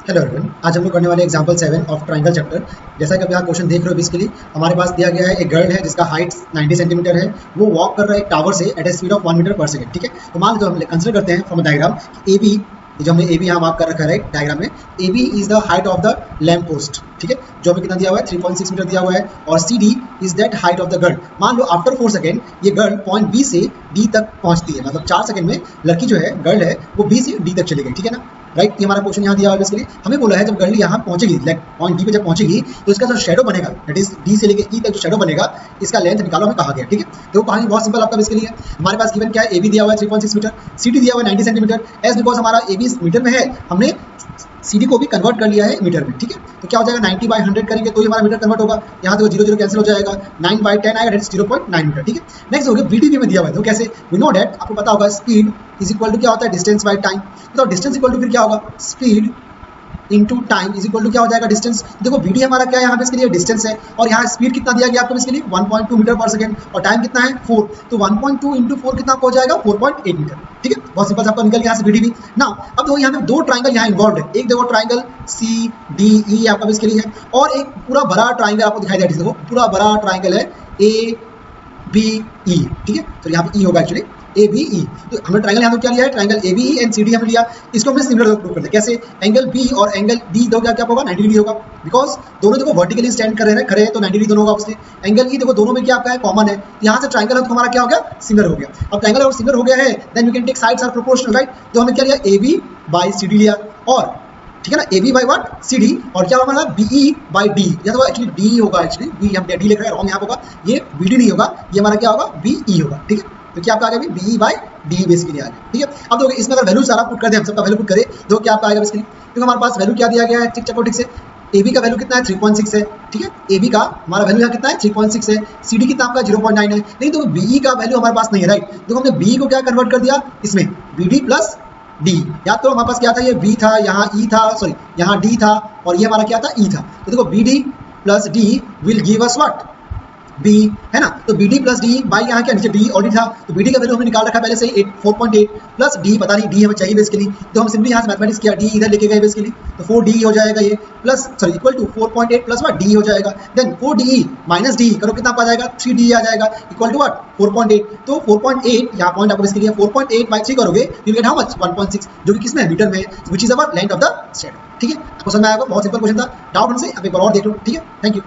Hello everyone, आज हम लोग करने वाले एग्जांपल 7 ऑफ ट्रायंगल चैप्टर। जैसा कि आप यहाँ क्वेश्चन देख रहे हो, बेसिकली हमारे पास दिया गया है एक गर्ल है जिसका हाइट 90 सेंटीमीटर है। वो वॉक कर रहा है एक टावर से at a speed of 1 metre per second. ठीक है, तो मान लो हम कंसिडर करते हैं फ्रॉम डायग्राम कि ए बी, जो हमने ए बी यहाँ मार्क कर रखा है डायग्राम में, A B is the height of the lamp post. ठीक है, जो हमें कितना दिया हुआ है 3.6 मीटर दिया हुआ है, और C D is that height of the girl. मान लो आफ्टर 4 सेकेंड ये गर्ल पॉइंट बी से डी तक पहुंचती है, मतलब 4 सेकंड में लड़की जो है गर्ल है वो बी से डी तक चली गई। ठीक है ना, राइट। ये हमारा क्वेश्चन यहाँ दिया हुआ है। इसके लिए हमें बोला है जब गर्ल यहाँ पहुंचेगी, लाइक पॉइंट डी पे जब पहुंचेगी, तो इसका जो शेडो बनेगा, दैट इज डी से लेके ई तक जो शेडो बनेगा, इसका लेंथ निकालो हमें कहा गया। ठीक है, तो कहानी बहुत सिंपल आपका इसके लिए। हमारे पास गिवन क्या है, ए बी दिया हुआ है 3.6 मीटर, सी डी दिया हुआ है 90 सेंटीमीटर। एज बिकॉज हमारा ए बी मीटर में है, हमने सी डी को भी कन्वर्ट कर लिया है मीटर में। ठीक है, तो क्या हो जाएगा 90/100 करेंगे तो ही हमारा मीटर कन्वर्ट होगा। यहाँ तो 0 कैंसिल हो जाएगा, 9/10 आएगा, 0.9 मीटर। ठीक है, नेक्स्ट हो गया वीडीपी में दिया हुआ है, तो कैसे वी नो डैट, आपको पता होगा स्पीड इज इक्वल टू क्या होता है डिस्टेंस बाय टाइम। तो डिस्टेंस इक्वल टू फिर क्या होगा, speed into time is equal to क्या हो जाएगा डिस्टेंस। देखो वीडी हमारा क्या है यहाँ पे इसके लिए डिस्टेंस है, और यहाँ स्पीड कितना दिया गया आपको इसके लिए 1.2 मीटर पर सेकंड, और टाइम कितना है 4। तो 1.2 इंटू 4 कितना आपको हो जाएगा 4.8 मीटर। ठीक है, बहुत सिंपल आपको निकल यहाँ से वीडी भी ना। अब देखो यहाँ पे दो ट्राइंगल यहाँ इन्वॉल्व है, एक देखो ट्राइंगल सी डी ई आपका इसके लिए है, और एक पूरा बड़ा ट्राइंगल आपको दिखाई दे, देखो पूरा बड़ा ट्राइंगल है ए बी ई। ठीक है, तो यहाँ पे ई होगा एक्चुअली ए बी ई। तो हमने ट्राइंगल यहाँ तो क्या लिया है, triangle A B E and C D हमने लिया। इसको हमने सिमिलर प्रूव करते हैं, कैसे एंगल बी और एंगल डी दो क्या होगा 90 डिग्री होगा, बिकॉज दोनों देखो वर्टिकली स्टैंड कर रहे हैं, खड़े हैं, तो 90 डिग्री दोनों होगा। उससे एंगल ई देखो दोनों में क्या आपका है कॉमन है, यहाँ से ट्राइंगल है तो हमारा क्या हो गया सिमिलर हो गया। अब ट्राइंगल और सिमिलर हो गया है, then you can take sides are proportional, right. तो हमने क्या लिया A B by C D लिया, और ठीक है ना, A B by what C D, और क्या हमारा बी ई बाई डी, या तो एक्चुअली डी होगा, एक्चुअली बी हम डी लिख रहे हैं, रॉन्ग यहाँ होगा, ये बी डी नहीं होगा, ये हमारा क्या होगा बी ई होगा। ठीक है, तो क्या आपका आ गया B E by D basically आ गया। ठीक है, अब देखो इसमें अगर वैल्यू सारा पुट कर दे, हम सबका वैल्यू पुट करें तो क्या आपका आएगा बेसिकली। तो हमारे पास वैल्यू क्या दिया गया है, ठीक से ए बी का वैल्यू कितना है 3.6 है। ठीक है, ए बी का हमारा वैल्यू यहाँ कितना है 3.6 है, सी डी कितना आपका 0.9 है। नहीं तो बी ई का वैल्यू हमारे पास नहीं है, राइट। तो हमने बी को क्या कन्वर्ट कर दिया इसमें बी डी प्लस डी। याद करो हमारे पास क्या था, ये बी था, यहाँ ई था, सॉरी यहाँ डी था, और ये हमारा क्या था ई था। तो देखो B D plus D will give us what B, है ना। तो B D plus D by यहाँ क्या नीचे डी ऑलरेडी था, तो बी डी का वैल्यू हमने निकाल रखा पहले से 4.8 प्लस डी पता नहीं डी हमें चाहिए बेसिकली, तो हम सिंपली यहाँ से मैथमेटिक्स किया, डी इधर लेके गए बेसिकली, तो 4d हो जाएगा ये, plus sorry equal to 4.8 plus what D हो जाएगा, देन 4d माइनस डी करो कितना आ जाएगा 3d आ जाएगा, इक्वल टू व्हाट 4.8। तो 4.8 यहाँ पॉइंट आपको इसके लिए 4.8 बाई 3 करोगे यू गेट हाउ मच 1.6, जो कि किसमें मीटर में, which is our length of the shadow. ठीक है, आपको समझ में आएगा, बहुत सिंपल क्वेश्चन था। डाउट हमसे अब एक बार और देख लो। ठीक है, थैंक यू।